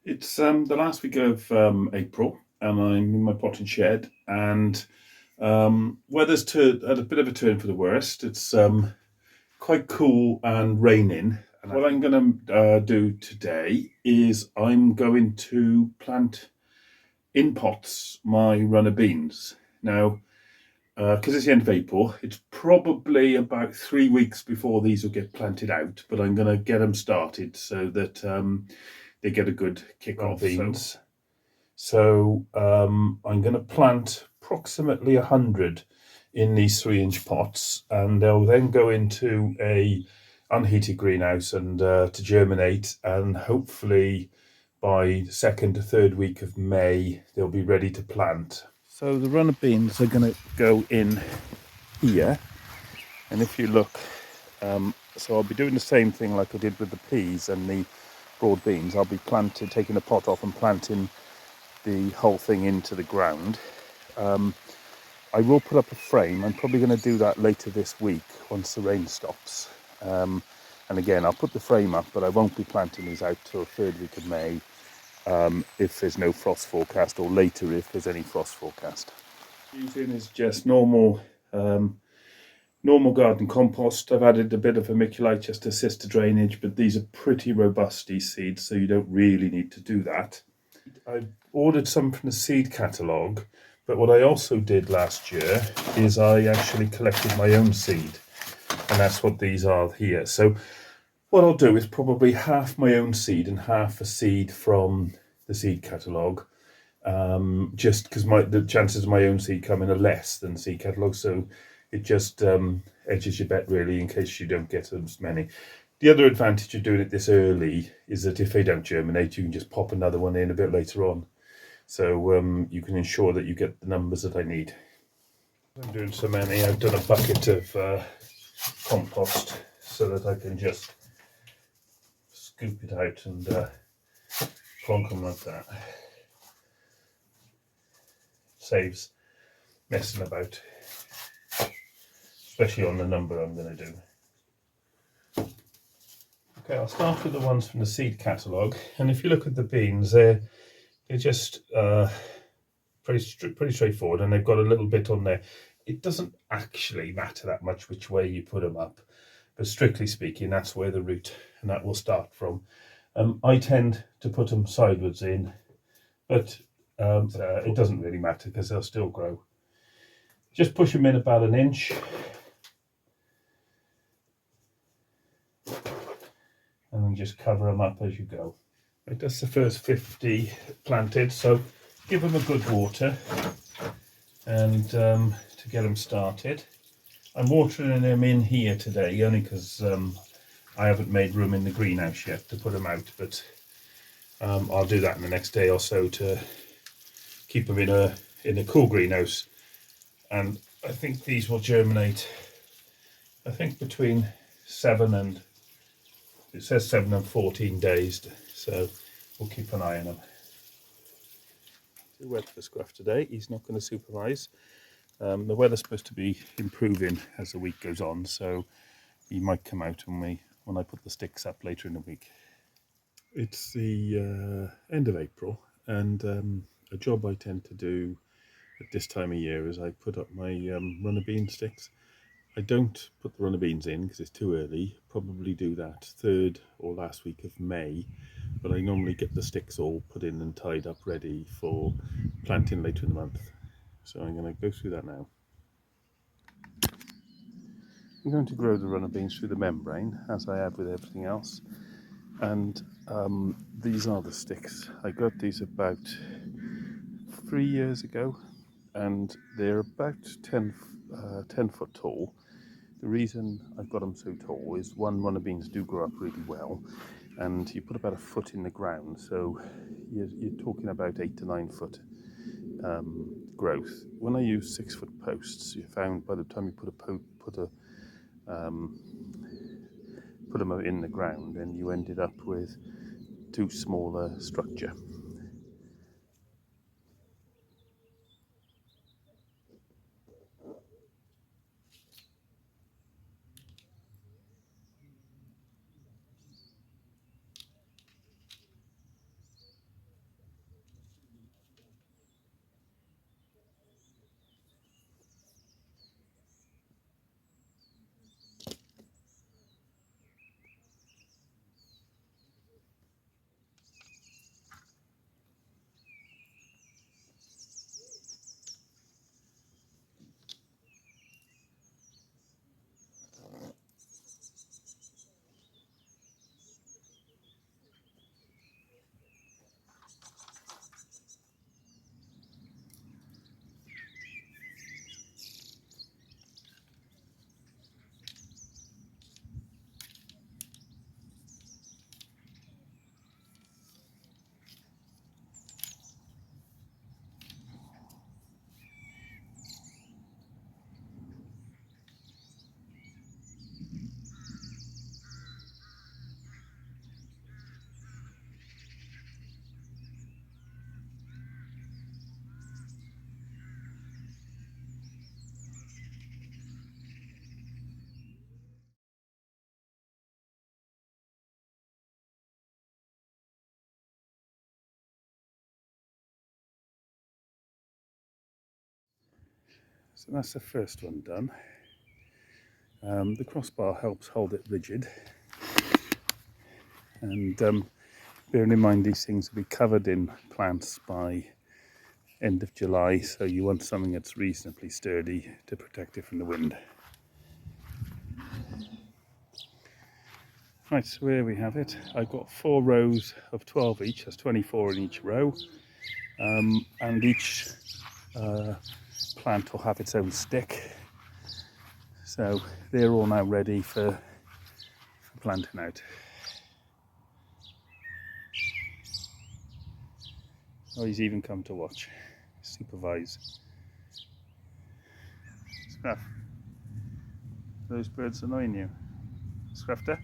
It's the last week of April, and I'm in my potting shed, and weather's had a bit of a turn for the worst. It's quite cool and raining. And what I'm going to do today is I'm going to plant in pots my runner beans. Now, because it's the end of April, it's probably about 3 weeks before these will get planted out, but I'm going to get them started so that they get a good kick off. Beans. So I'm going to plant approximately 100 in these 3-inch pots, and they'll then go into a unheated greenhouse and to germinate, and hopefully by the second to third week of May they'll be ready to plant. So the runner beans are going to go in here, and if you look, so I'll be doing the same thing like I did with the peas and the broad beans. I'll be taking the pot off and planting the whole thing into the ground. I will put up a frame. I'm probably going to do that later this week once the rain stops. And again, I'll put the frame up, but I won't be planting these out till the third week of May if there's no frost forecast, or later if there's any frost forecast. Using is just normal garden compost. I've added a bit of vermiculite just to assist the drainage, but these are pretty robust, these seeds, so you don't really need to do that. I ordered some from the seed catalogue, but what I also did last year is I actually collected my own seed, and that's what these are here. So what I'll do is probably half my own seed and half a seed from the seed catalogue, just because the chances of my own seed coming are less than seed catalogue, so it just edges your bet really in case you don't get as many. The other advantage of doing it this early is that if they don't germinate, you can just pop another one in a bit later on. So you can ensure that you get the numbers that I need. I'm doing so many, I've done a bucket of compost so that I can just scoop it out and plonk them like that. Saves messing about, especially on the number I'm going to do. Okay, I'll start with the ones from the seed catalogue, and if you look at the beans, they're just pretty straightforward, and they've got a little bit on there. It doesn't actually matter that much which way you put them up, but strictly speaking, that's where the root and that will start from. I tend to put them sideways in, but it doesn't really matter because they'll still grow. Just push them in about 1 inch. And then just cover them up as you go. Right, that's the first 50 planted, so give them a good water and to get them started. I'm watering them in here today only because I haven't made room in the greenhouse yet to put them out, but I'll do that in the next day or so to keep them in a cool greenhouse. And I think these will germinate, I think between 7 and 14 days, so we'll keep an eye on them. Too wet for Scruff today, he's not going to supervise. The weather's supposed to be improving as the week goes on, so he might come out when I put the sticks up later in the week. It's the end of April, and a job I tend to do at this time of year is I put up my runner bean sticks. I don't put the runner beans in because it's too early. Probably do that third or last week of May, but I normally get the sticks all put in and tied up ready for planting later in the month. So I'm going to go through that now. I'm going to grow the runner beans through the membrane, as I have with everything else. And these are the sticks. I got these about 3 years ago, and they're about 10 foot tall. The reason I've got them so tall is runner beans do grow up really well, and you put about 1 foot in the ground, so you're talking about 8 to 9 foot growth. When I use 6 foot posts, you found by the time you put them in the ground, and you ended up with too small a structure. So that's the first one done. The crossbar helps hold it rigid, and bearing in mind these things will be covered in plants by end of July, so you want something that's reasonably sturdy to protect it from the wind. Right, so here we have it. I've got 4 rows of 12 each, that's 24 in each row, and each plant will have its own stick. So they're all now ready for planting out. Oh, he's even come to watch, supervise. Scruff, those birds annoying you? Scruffter?